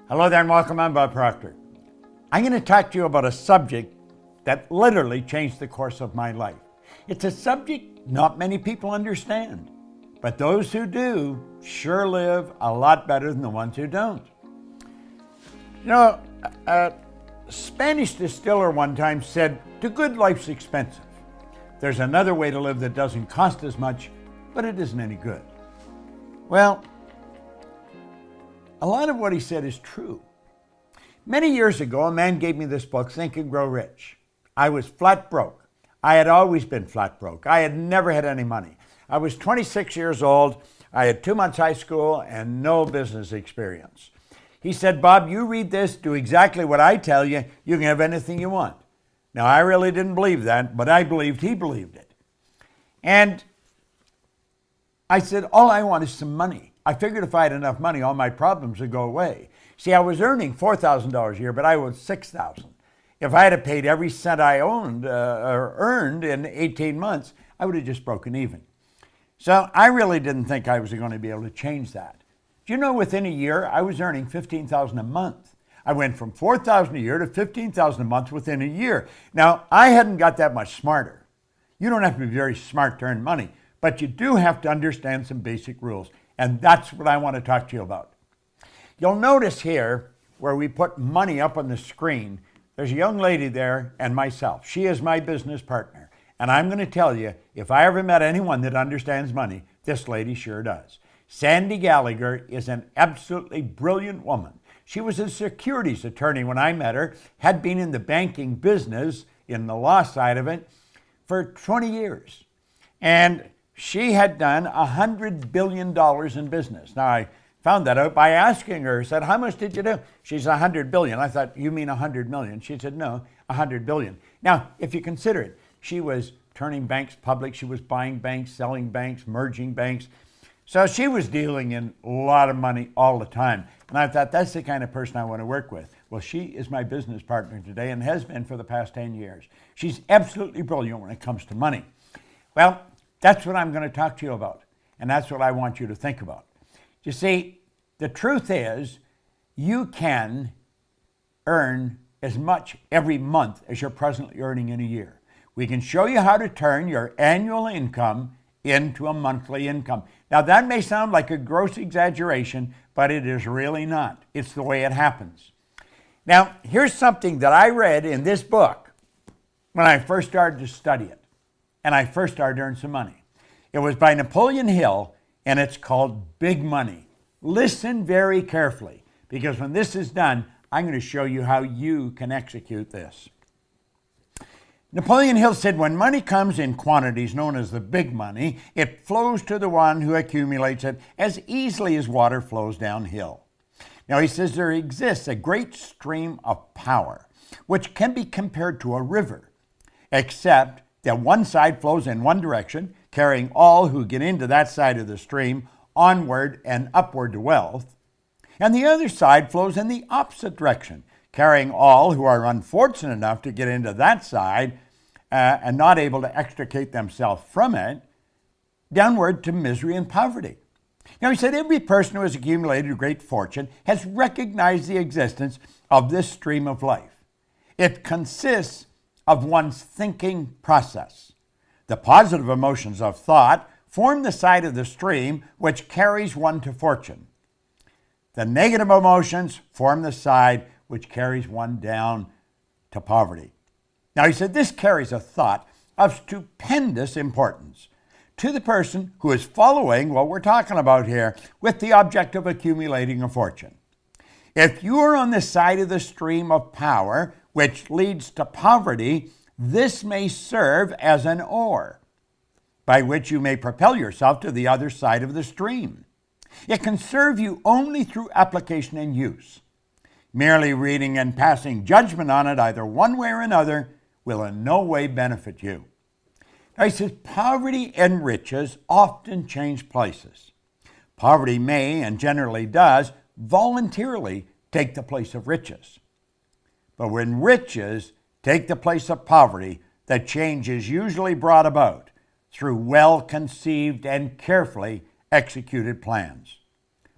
Hello there and welcome. I'm Bob Proctor. I'm going to talk to you about a subject that literally changed the course of my life. It's a subject not many people understand, but those who do sure live a lot better than the ones who don't. You know, a Spanish distiller one time said, "The good life's expensive. There's another way to live that doesn't cost as much, but it isn't any good." Well, a lot of what he said is true. Many years ago, a man gave me this book, Think and Grow Rich. I was flat broke. I had always been flat broke. I had never had any money. I was 26 years old. I had 2 months high school and no business experience. He said, "Bob, you read this, do exactly what I tell you, you can have anything you want." Now, I really didn't believe that, but I believed he believed it. And I said, all I want is some money. I figured if I had enough money, all my problems would go away. See, I was earning $4,000 a year, but I owed $6,000. If I had paid every cent I owned or earned in 18 months, I would have just broken even. So I really didn't think I was going to be able to change that. Do you know, within a year, I was earning $15,000 a month. I went from $4,000 a year to $15,000 a month within a year. Now, I hadn't got that much smarter. You don't have to be very smart to earn money, but you do have to understand some basic rules. And that's what I want to talk to you about. You'll notice here where we put money up on the screen, there's a young lady there and myself. She is my business partner. And I'm going to tell you, if I ever met anyone that understands money, this lady sure does. Sandy Gallagher is an absolutely brilliant woman. She was a securities attorney when I met her, had been in the banking business, in the law side of it, for 20 years. And she had done $100 billion in business. Now, I found that out by asking her. I said, "How much did you do?" She said, $100 billion. I thought, "You mean 100 million?" She said, "No, 100 billion. Now, if you consider it, she was turning banks public. She was buying banks, selling banks, merging banks. So she was dealing in a lot of money all the time. And I thought, that's the kind of person I want to work with. Well, she is my business partner today and has been for the past 10 years. She's absolutely brilliant when it comes to money. Well, that's what I'm going to talk to you about. And that's what I want you to think about. You see, the truth is, you can earn as much every month as you're presently earning in a year. We can show you how to turn your annual income into a monthly income. Now, that may sound like a gross exaggeration, but it is really not. It's the way it happens. Now, here's something that I read in this book when I first started to study it, and I first started to earn some money. It was by Napoleon Hill, and it's called Big Money. Listen very carefully, because when this is done, I'm going to show you how you can execute this. Napoleon Hill said, "When money comes in quantities known as the big money, it flows to the one who accumulates it as easily as water flows downhill." Now, he says there exists a great stream of power, which can be compared to a river, except that one side flows in one direction, carrying all who get into that side of the stream onward and upward to wealth, and the other side flows in the opposite direction, carrying all who are unfortunate enough to get into that side and not able to extricate themselves from it, downward to misery and poverty. Now, he said every person who has accumulated a great fortune has recognized the existence of this stream of life. It consists of one's thinking process. The positive emotions of thought form the side of the stream which carries one to fortune. The negative emotions form the side which carries one down to poverty. Now, he said this carries a thought of stupendous importance to the person who is following what we're talking about here with the object of accumulating a fortune. If you are on the side of the stream of power which leads to poverty, this may serve as an oar by which you may propel yourself to the other side of the stream. It can serve you only through application and use. Merely reading and passing judgment on it either one way or another will in no way benefit you. Now, he says poverty and riches often change places. Poverty may, and generally does, voluntarily take the place of riches. But when riches take the place of poverty, the change is usually brought about through well-conceived and carefully executed plans.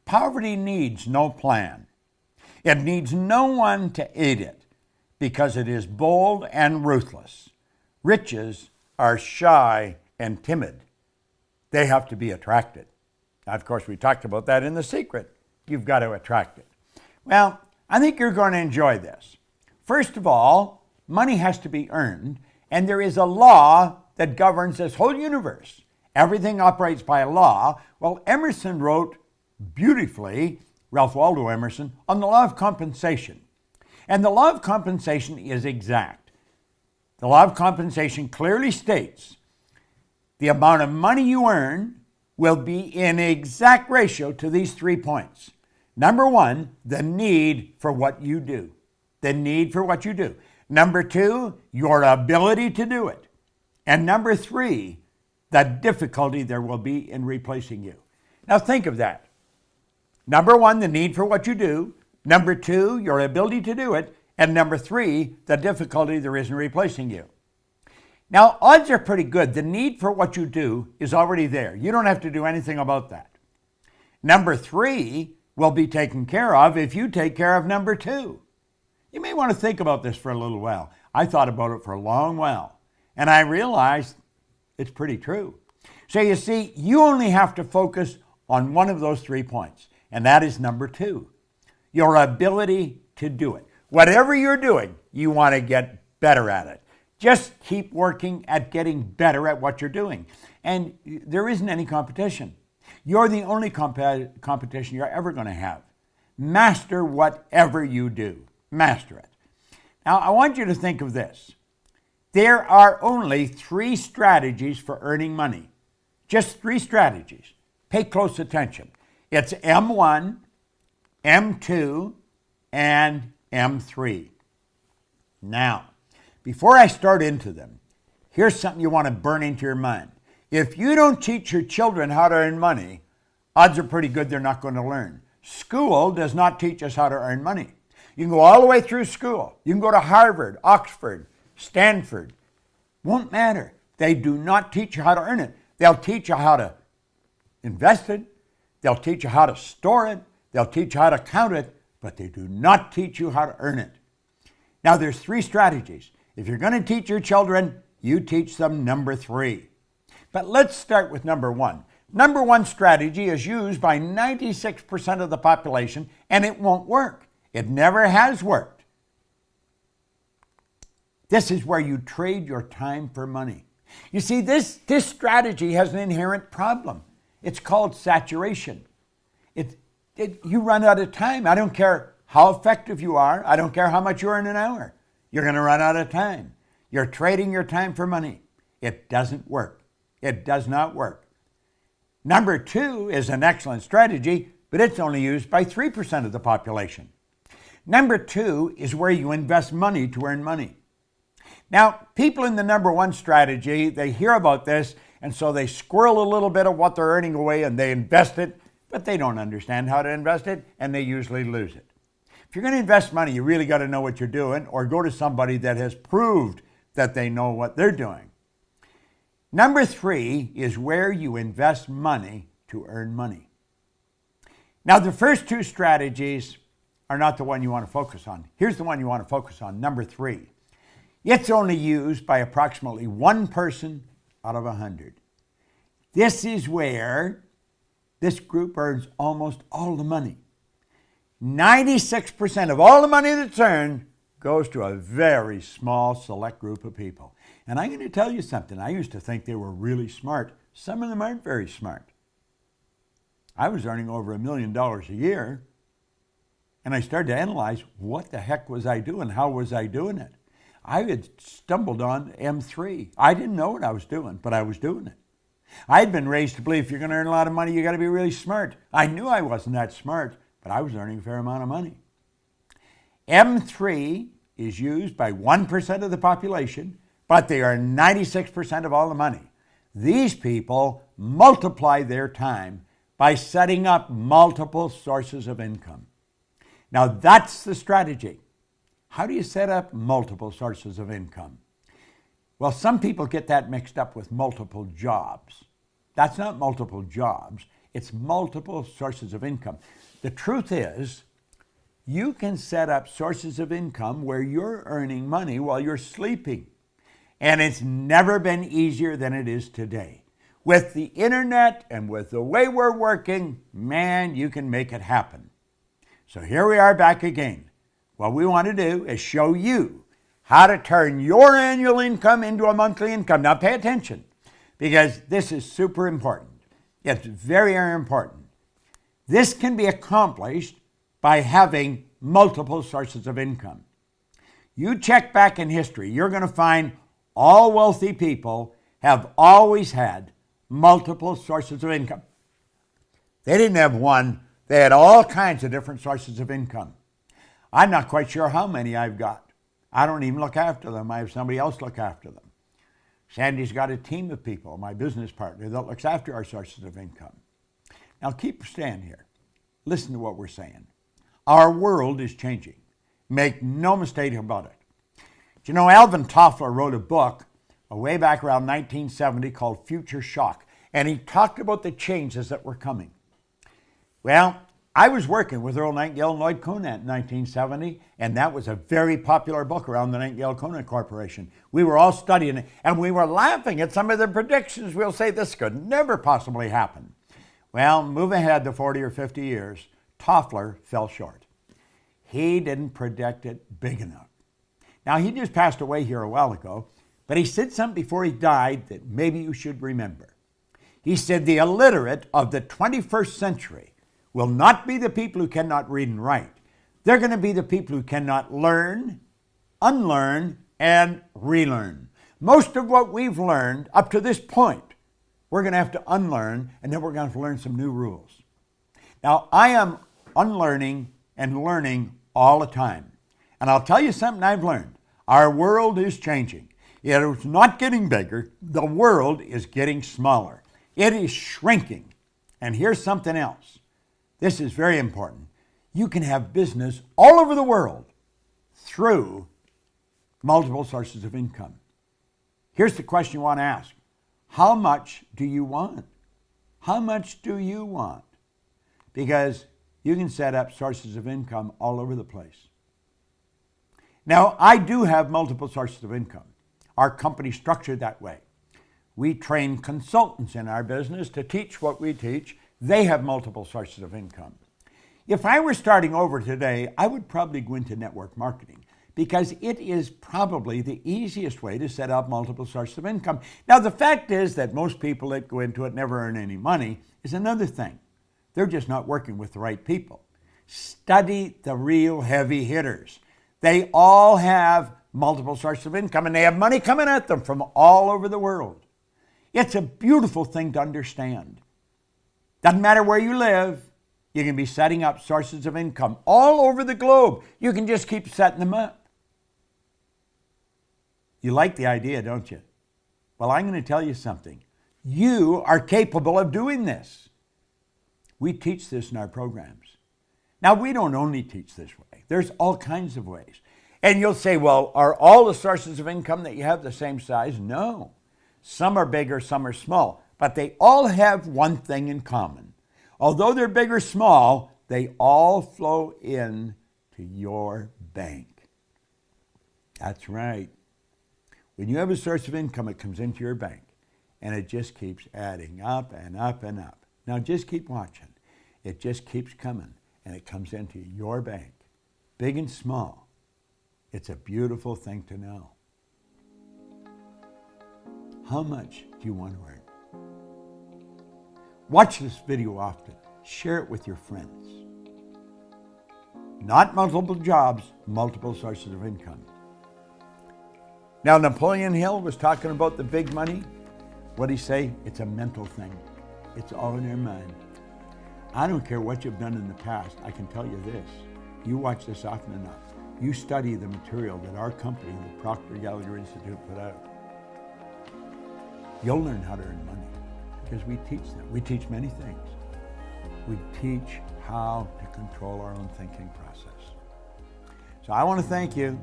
Poverty needs no plan. It needs no one to aid it because it is bold and ruthless. Riches are shy and timid. They have to be attracted. Now, of course, we talked about that in The Secret. You've got to attract it. Well, I think you're going to enjoy this. First of all, money has to be earned, and there is a law that governs this whole universe. Everything operates by a law. Well, Emerson wrote beautifully, Ralph Waldo Emerson, on the law of compensation. And the law of compensation is exact. The law of compensation clearly states the amount of money you earn will be in exact ratio to these 3 points. Number one, the need for what you do. The need for what you do. Number two, your ability to do it. And number three, the difficulty there will be in replacing you. Now think of that. Number one, the need for what you do. Number two, your ability to do it. And number three, the difficulty there is in replacing you. Now, odds are pretty good. The need for what you do is already there. You don't have to do anything about that. Number three will be taken care of if you take care of number two. You may want to think about this for a little while. I thought about it for a long while, and I realized it's pretty true. So you see, you only have to focus on one of those 3 points, and that is number two, your ability to do it. Whatever you're doing, you want to get better at it. Just keep working at getting better at what you're doing. And there isn't any competition. You're the only competition you're ever going to have. Master whatever you do. Master it. Now, I want you to think of this. There are only 3 strategies for earning money. Just 3 strategies. Pay close attention. It's M1, M2, and M3. Now, before I start into them, here's something you want to burn into your mind. If you don't teach your children how to earn money, odds are pretty good they're not going to learn. School does not teach us how to earn money. You can go all the way through school. You can go to Harvard, Oxford, Stanford. Won't matter. They do not teach you how to earn it. They'll teach you how to invest it. They'll teach you how to store it. They'll teach you how to count it, but they do not teach you how to earn it. Now, there's 3 strategies. If you're going to teach your children, you teach them number 3. But let's start with number 1. Number 1 strategy is used by 96% of the population, and it won't work. It never has worked. This is where you trade your time for money. You see, this strategy has an inherent problem. It's called saturation. You run out of time. I don't care how effective you are. I don't care how much you earn an hour. You're going to run out of time. You're trading your time for money. It doesn't work. It does not work. Number 2 is an excellent strategy, but it's only used by 3% of the population. Number 2 is where you invest money to earn money. Now, people in the number 1 strategy, they hear about this, and so they squirrel a little bit of what they're earning away and they invest it, but they don't understand how to invest it, and they usually lose it. If you're going to invest money, you really got to know what you're doing, or go to somebody that has proved that they know what they're doing. Number 3 is where you invest money to earn money. Now, the first 2 strategies are not the one you want to focus on. Here's the one you want to focus on, number 3. It's only used by approximately 1 person out of 100. This is where this group earns almost all the money. 96% of all the money that's earned goes to a very small select group of people. And I'm going to tell you something. I used to think they were really smart. Some of them aren't very smart. I was earning over $1 million a year, and I started to analyze what the heck was I doing? How was I doing it? I had stumbled on M3. I didn't know what I was doing, but I was doing it. I had been raised to believe if you're going to earn a lot of money, you got to be really smart. I knew I wasn't that smart, but I was earning a fair amount of money. M3 is used by 1% of the population, but they are 96% of all the money. These people multiply their time by setting up multiple sources of income. Now, that's the strategy. How do you set up multiple sources of income? Well, some people get that mixed up with multiple jobs. That's not multiple jobs. It's multiple sources of income. The truth is, You can set up sources of income where you're earning money while you're sleeping. And it's never been easier than it is today. With the internet and with the way we're working, man, you can make it happen. So here we are back again. What we want to do is show you how to turn your annual income into a monthly income. Now pay attention, because this is super important. It's very, very important. This can be accomplished by having multiple sources of income. You check back in history, you're going to find all wealthy people have always had multiple sources of income. They didn't have one, they had all kinds of different sources of income. I'm not quite sure how many I've got. I don't even look after them. I have somebody else look after them. Sandy's got a team of people, my business partner, that looks after our sources of income. Now keep stand here. Listen to what we're saying. Our world is changing. Make no mistake about it. Do you know, Alvin Toffler wrote a book way back around 1970 called Future Shock, and he talked about the changes that were coming. Well, I was working with Earl Nightingale and Lloyd Conant in 1970, and that was a very popular book around the Nightingale-Conant Corporation. We were all studying it, and we were laughing at some of the predictions. We'll say this could never possibly happen. Well, move ahead to 40 or 50 years, Toffler fell short. He didn't predict it big enough. Now, he just passed away here a while ago, but he said something before he died that maybe you should remember. He said, the illiterate of the 21st century will not be the people who cannot read and write. They're going to be the people who cannot learn, unlearn, and relearn. Most of what we've learned up to this point, we're going to have to unlearn, and then we're going to have to learn some new rules. Now, I am unlearning and learning all the time. And I'll tell you something I've learned. Our world is changing. It is not getting bigger. The world is getting smaller. It is shrinking. And here's something else. This is very important. You can have business all over the world through multiple sources of income. Here's the question you want to ask. How much do you want? How much do you want? Because you can set up sources of income all over the place. Now, I do have multiple sources of income. Our company's structured that way. We train consultants in our business to teach what we teach. They have multiple sources of income. If I were starting over today, I would probably go into network marketing because it is probably the easiest way to set up multiple sources of income. Now, the fact is that most people that go into it never earn any money is another thing. They're just not working with the right people. Study the real heavy hitters. They all have multiple sources of income, and they have money coming at them from all over the world. It's a beautiful thing to understand. Doesn't matter where you live, you can be setting up sources of income all over the globe. You can just keep setting them up. You like the idea, don't you? Well, I'm going to tell you something. You are capable of doing this. We teach this in our programs. Now, we don't only teach this way. There's all kinds of ways. And you'll say, well, are all the sources of income that you have the same size? No. Some are bigger, some are small. But they all have one thing in common. Although they're big or small, they all flow in to your bank. That's right. When you have a source of income, it comes into your bank. And it just keeps adding up and up and up. Now just keep watching. It just keeps coming. And it comes into your bank. Big and small. It's a beautiful thing to know. How much do you want to earn? Watch this video often. Share it with your friends. Not multiple jobs, multiple sources of income. Now, Napoleon Hill was talking about the big money. What did he say? It's a mental thing. It's all in your mind. I don't care what you've done in the past. I can tell you this. You watch this often enough. You study the material that our company, the Proctor Gallagher Institute, put out. You'll learn how to earn money because we teach them. We teach many things. We teach how to control our own thinking process. So I want to thank you,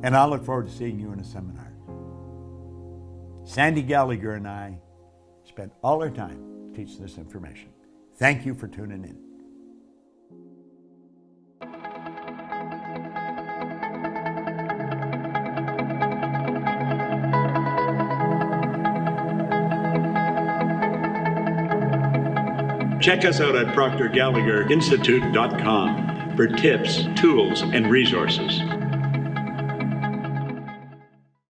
and I look forward to seeing you in a seminar. Sandy Gallagher and I spent all our time teaching this information. Thank you for tuning in. check us out at proctorgallagherinstitute.com for tips, tools, and resources.